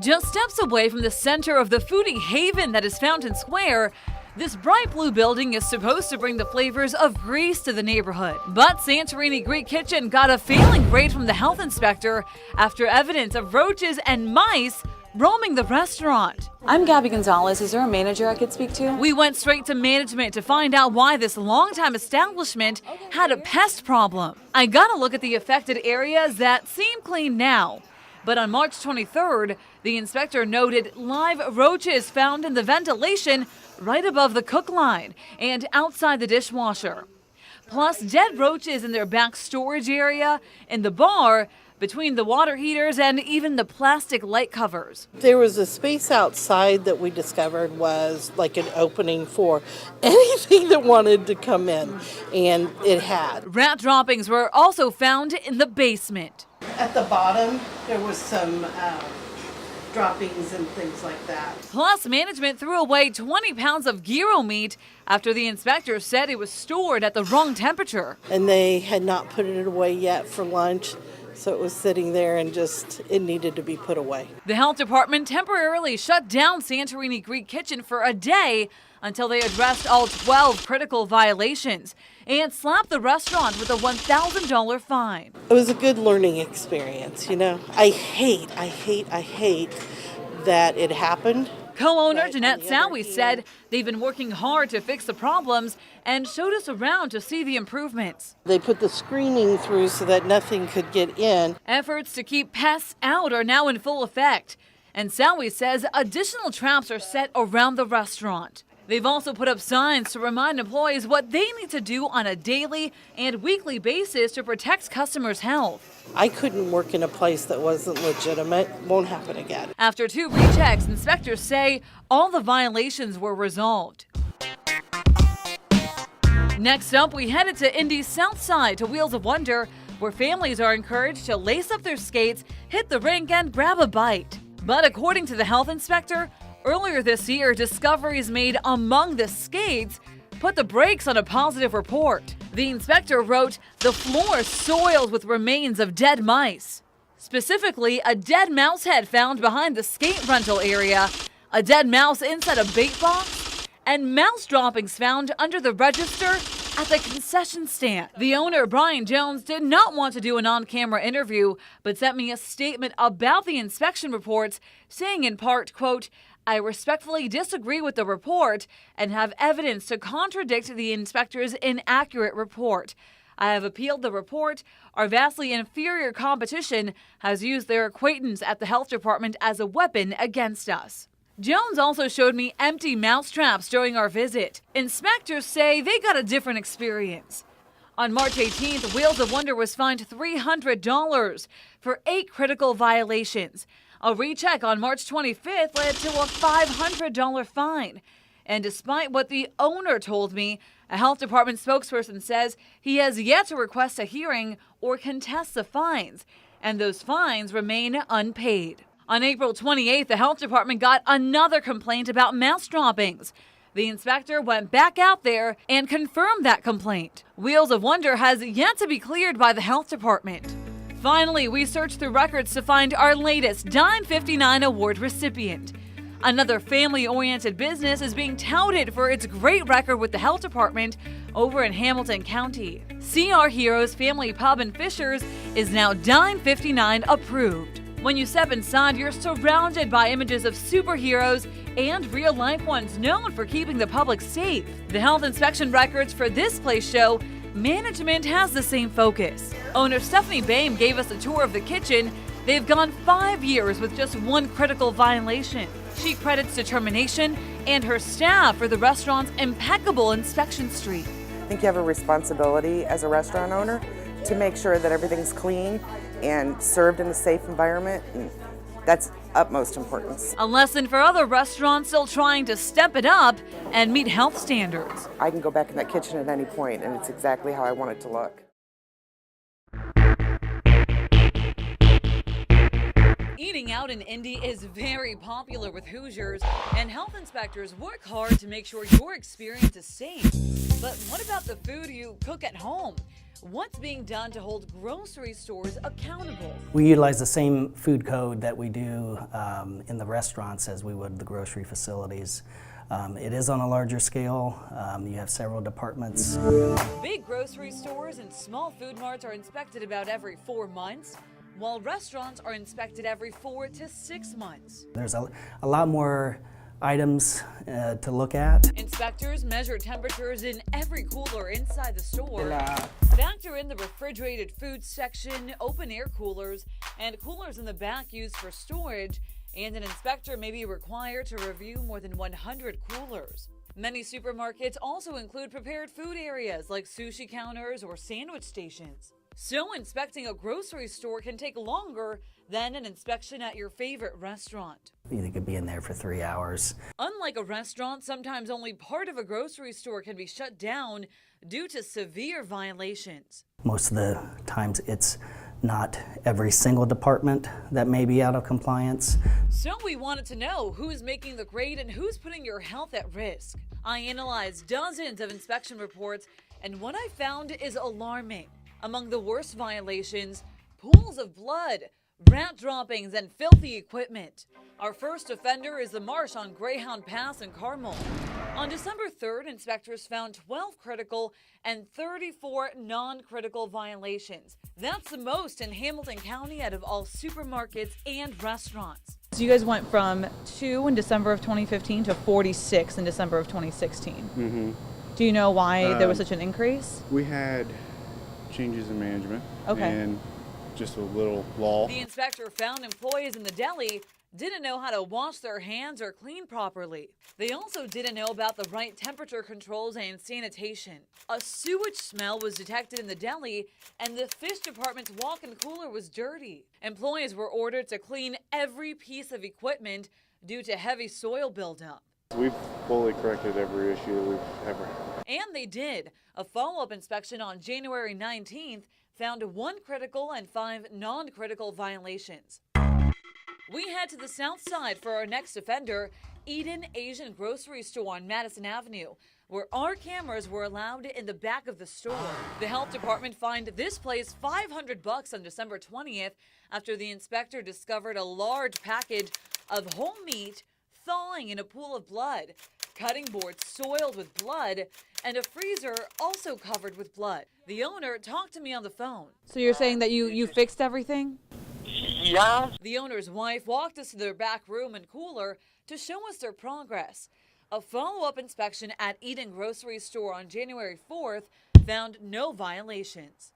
Just steps away from the center of the foodie haven that is Fountain Square, this bright blue building is supposed to bring the flavors of Greece to the neighborhood. But Santorini Greek Kitchen got a failing grade from the health inspector after evidence of roaches and mice roaming the restaurant. I'm Gabby Gonzalez. Is there a manager I could speak to? We went straight to management to find out why this longtime establishment had a pest problem. I got a look at the affected areas that seem clean now. But on March 23rd, the inspector noted live roaches found in the ventilation right above the cook line and outside the dishwasher. Plus dead roaches in their back storage area, in the bar, between the water heaters and even the plastic light covers. There was a space outside that we discovered was like an opening for anything that wanted to come in, and it had. Rat droppings were also found in the basement. At the bottom, there was some droppings and things like that. Plus, management threw away 20 pounds of gyro meat after the inspector said it was stored at the wrong temperature. And they had not put it away yet for lunch, so it was sitting there and it needed to be put away. The health department temporarily shut down Santorini Greek Kitchen for a day until they addressed all 12 critical violations and slapped the restaurant with a $1,000 fine. It was a good learning experience, you know. I hate that it happened. Co-owner Jeanette Sowie said they've been working hard to fix the problems and showed us around to see the improvements. They put the screening through so that nothing could get in. Efforts to keep pests out are now in full effect. And Sowie says additional traps are set around the restaurant. They've also put up signs to remind employees what they need to do on a daily and weekly basis to protect customers' health. I couldn't work in a place that wasn't legitimate. Won't happen again. After 2 rechecks, inspectors say all the violations were resolved. Next up, we headed to Indy's South Side to Wheels of Wonder, where families are encouraged to lace up their skates, hit the rink, and grab a bite. But according to the health inspector, earlier this year, discoveries made among the skates put the brakes on a positive report. The inspector wrote, the floor is soiled with remains of dead mice. Specifically, a dead mouse head found behind the skate rental area, a dead mouse inside a bait box, and mouse droppings found under the register at the concession stand. The owner, Brian Jones, did not want to do an on-camera interview, but sent me a statement about the inspection reports, saying in part, quote, I respectfully disagree with the report and have evidence to contradict the inspector's inaccurate report. I have appealed the report. Our vastly inferior competition has used their acquaintance at the health department as a weapon against us. Jones also showed me empty mouse traps during our visit. Inspectors say they got a different experience. On March 18th, Wheels of Wonder was fined $300 for 8 critical violations. A recheck on March 25th led to a $500 fine. And despite what the owner told me, a health department spokesperson says he has yet to request a hearing or contest the fines, and those fines remain unpaid. On April 28th, the health department got another complaint about mouse droppings. The inspector went back out there and confirmed that complaint. Wheels of Wonder has yet to be cleared by the health department. Finally, we searched through records to find our latest Dine 59 award recipient. Another family-oriented business is being touted for its great record with the health department over in Hamilton County. CR Heroes Family Pub and Fishers is now Dine 59 approved. When you step inside, you're surrounded by images of superheroes and real-life ones known for keeping the public safe. The health inspection records for this place show management has the same focus. Owner Stephanie Boehm gave us a tour of the kitchen. They've gone 5 years with just 1 critical violation. She credits determination and her staff for the restaurant's impeccable inspection streak. I think you have a responsibility as a restaurant owner to make sure that everything's clean and served in a safe environment, and that's utmost importance. A lesson for other restaurants still trying to step it up and meet health standards. I can go back in that kitchen at any point, and it's exactly how I want it to look. Eating out in Indy is very popular with Hoosiers, and health inspectors work hard to make sure your experience is safe. But what about the food you cook at home? What's being done to hold grocery stores accountable? We utilize the same food code that we do in the restaurants as we would the grocery facilities. It is on a larger scale. You have several departments. Big grocery stores and small food marts are inspected about every 4 months, while restaurants are inspected every 4 to 6 months. There's a lot more items to look at. Inspectors measure temperatures in every cooler inside the store, factor in the refrigerated food section, open air coolers, and coolers in the back used for storage, and an inspector may be required to review more than 100 coolers. Many supermarkets also include prepared food areas like sushi counters or sandwich stations. So inspecting a grocery store can take longer than an inspection at your favorite restaurant. You could be in there for 3 hours. Unlike a restaurant, sometimes only part of a grocery store can be shut down due to severe violations. Most of the times it's not every single department that may be out of compliance. So we wanted to know who's making the grade and who's putting your health at risk. I analyzed dozens of inspection reports, and what I found is alarming. Among the worst violations, pools of blood, rat droppings, and filthy equipment. Our first offender is the marsh on Greyhound Pass in Carmel. On December 3rd, inspectors found 12 critical and 34 non-critical violations. That's the most in Hamilton County out of all supermarkets and restaurants. So you guys went from 2 in December of 2015 to 46 in December of 2016. Mm-hmm. Do you know why there was such an increase? We had changes in management Okay. and just a little lull. The inspector found employees in the deli didn't know how to wash their hands or clean properly. They also didn't know about the right temperature controls and sanitation. A sewage smell was detected in the deli, and the fish department's walk-in cooler was dirty. Employees were ordered to clean every piece of equipment due to heavy soil buildup. We've fully corrected every issue that we've ever had. And they did. A follow-up inspection on January 19th found 1 critical and 5 non-critical violations. We head to the south side for our next offender, Eden Asian Grocery Store on Madison Avenue, where our cameras were allowed in the back of the store. The health department fined this place $500 on December 20th after the inspector discovered a large package of whole meat thawing in a pool of blood, cutting boards soiled with blood, and a freezer also covered with blood. The owner talked to me on the phone. So you're saying that you fixed everything? Yeah. The owner's wife walked us to their back room and cooler to show us their progress. A follow-up inspection at Eden Grocery Store on January 4th found no violations.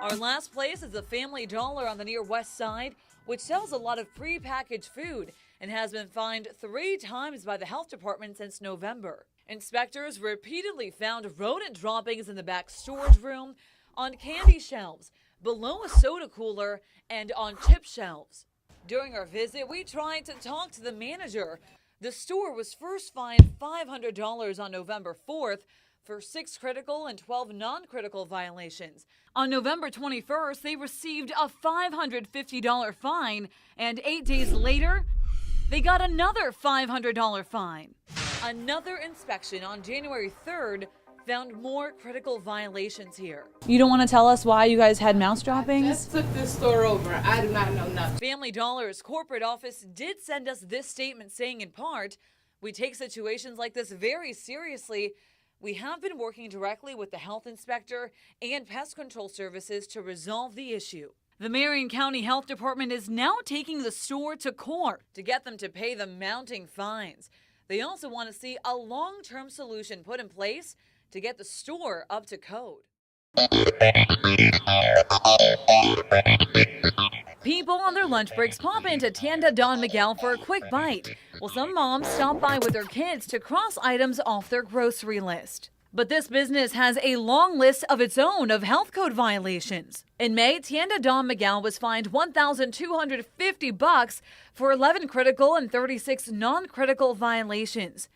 Our last place is the Family Dollar on the near west side, which sells a lot of pre-packaged food and has been fined 3 times by the health department since November. Inspectors repeatedly found rodent droppings in the back storage room, on candy shelves, below a soda cooler, and on chip shelves. During our visit, we tried to talk to the manager. The store was first fined $500 on November 4th for 6 critical and 12 non-critical violations. On November 21st, they received a $550 fine, and 8 days later, they got another $500 fine. Another inspection on January 3rd found more critical violations here. You don't want to tell us why you guys had mouse droppings? Just took this store over. I do not know nothing. Family Dollar's corporate office did send us this statement saying, in part, "We take situations like this very seriously. We have been working directly with the health inspector and pest control services to resolve the issue." The Marion County Health Department is now taking the store to court to get them to pay the mounting fines. They also want to see a long-term solution put in place to get the store up to code. People on their lunch breaks pop into Tienda Don Miguel for a quick bite, while some moms stop by with their kids to cross items off their grocery list. But this business has a long list of its own of health code violations. In May, Tienda Don Miguel was fined $1,250 for 11 critical and 36 non-critical violations,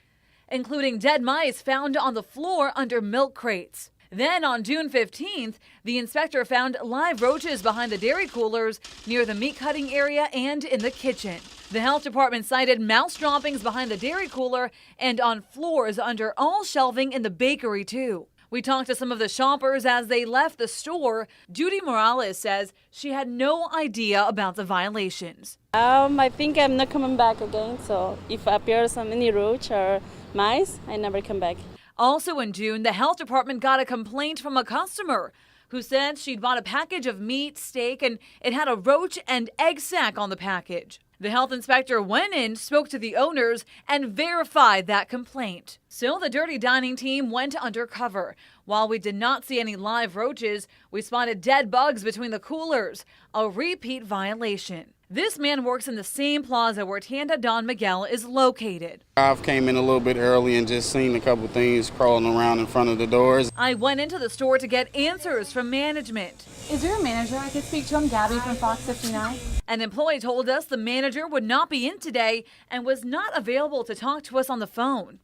including dead mice found on the floor under milk crates. Then on June 15th, the inspector found live roaches behind the dairy coolers near the meat cutting area and in the kitchen. The health department cited mouse droppings behind the dairy cooler and on floors under all shelving in the bakery, too. We talked to some of the shoppers as they left the store. Judy Morales says she had no idea about the violations. I think I'm not coming back again, so if appears any roach or mice, I never come back. Also in June, the health department got a complaint from a customer who said she'd bought a package of meat, steak, and it had a roach and egg sac on the package. The health inspector went in, spoke to the owners, and verified that complaint. So the Dirty Dining team went undercover. While we did not see any live roaches, we spotted dead bugs between the coolers, a repeat violation. This man works in the same plaza where Tienda Don Miguel is located. I've came in a little bit early and just seen a couple things crawling around in front of the doors. I went into the store to get answers from management. Is there a manager I could speak to? I'm Gabby from Fox 59. An employee told us the manager would not be in today and was not available to talk to us on the phone.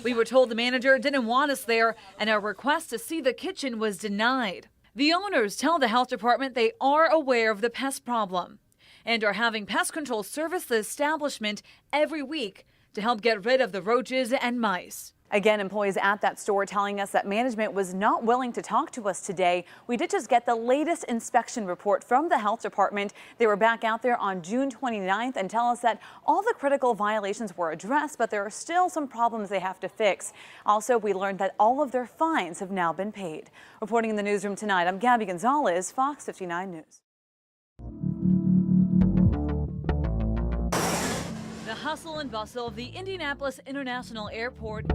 We were told the manager didn't want us there and our request to see the kitchen was denied. The owners tell the health department they are aware of the pest problem and are having pest control service the establishment every week to help get rid of the roaches and mice. Again, employees at that store telling us that management was not willing to talk to us today. We did just get the latest inspection report from the health department. They were back out there on June 29th and tell us that all the critical violations were addressed, but there are still some problems they have to fix. Also, we learned that all of their fines have now been paid. Reporting in the newsroom tonight, I'm Gabby Gonzalez, Fox 59 News. The hustle and bustle of the Indianapolis International Airport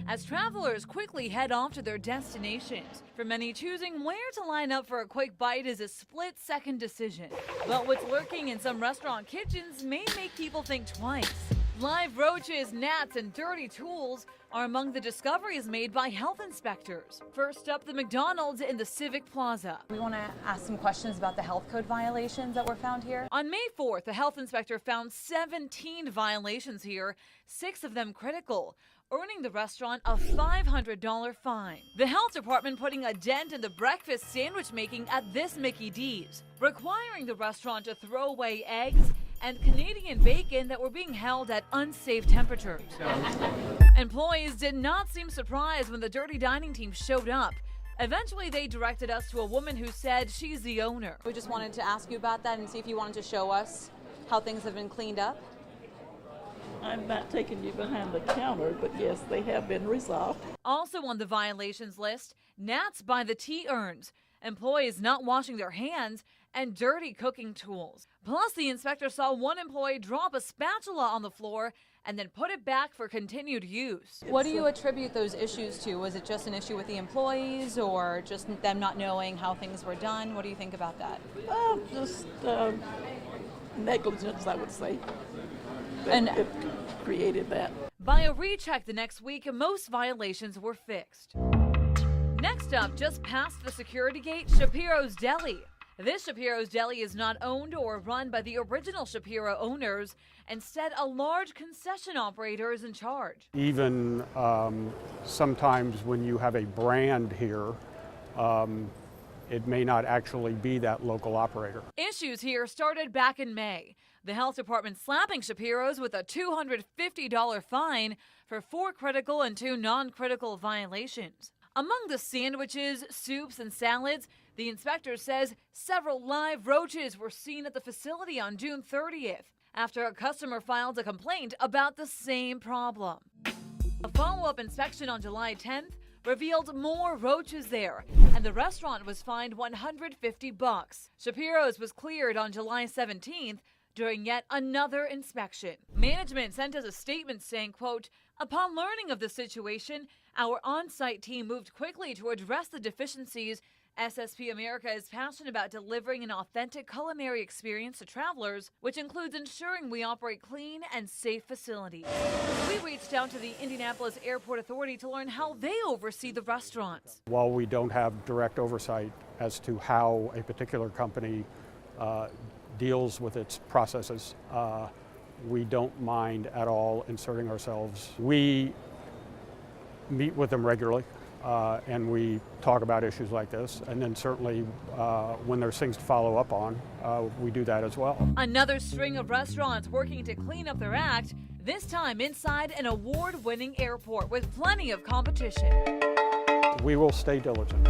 as travelers quickly head off to their destinations. For many, choosing where to line up for a quick bite is a split-second decision. But what's lurking in some restaurant kitchens may make people think twice. Live roaches, gnats, and dirty tools are among the discoveries made by health inspectors. First up, the McDonald's in the Civic Plaza. We want to ask some questions about the health code violations that were found here. On May 4th, the health inspector found 17 violations here, 6 of them critical, earning the restaurant a $500 fine. The health department putting a dent in the breakfast sandwich making at this Mickey D's, requiring the restaurant to throw away eggs and Canadian bacon that were being held at unsafe temperatures. Employees did not seem surprised when the Dirty Dining team showed up. Eventually, they directed us to a woman who said she's the owner. We just wanted to ask you about that and see if you wanted to show us how things have been cleaned up. I'm not taking you behind the counter, but yes, they have been resolved. Also on the violations list, gnats by the tea urns, employees not washing their hands, and dirty cooking tools. Plus, the inspector saw one employee drop a spatula on the floor and then put it back for continued use. What do you attribute those issues to? Was it just an issue with the employees or just them not knowing how things were done? What do you think about that? Just negligence, I would say. And it created that. By a recheck the next week, most violations were fixed. Next up, just past the security gate, Shapiro's Deli. This Shapiro's Deli is not owned or run by the original Shapiro owners. Instead, a large concession operator is in charge. Even sometimes when you have a brand here, it may not actually be that local operator. Issues here started back in May. The health department slapping Shapiro's with a $250 fine for 4 critical and 2 non-critical violations. Among the sandwiches, soups, and salads, the inspector says several live roaches were seen at the facility on June 30th after a customer filed a complaint about the same problem. A follow-up inspection on July 10th revealed more roaches there, and the restaurant was fined $150. Shapiro's was cleared on July 17th during yet another inspection. Management sent us a statement saying, quote, "Upon learning of the situation, our on-site team moved quickly to address the deficiencies. SSP America is passionate about delivering an authentic culinary experience to travelers, which includes ensuring we operate clean and safe facilities." We reached out to the Indianapolis Airport Authority to learn how they oversee the restaurants. While we don't have direct oversight as to how a particular company deals with its processes, we don't mind at all inserting ourselves. We meet with them regularly. and we talk about issues like this. And then certainly when there's things to follow up on, we do that as well. Another string of restaurants working to clean up their act, this time inside an award-winning airport with plenty of competition. We will stay diligent.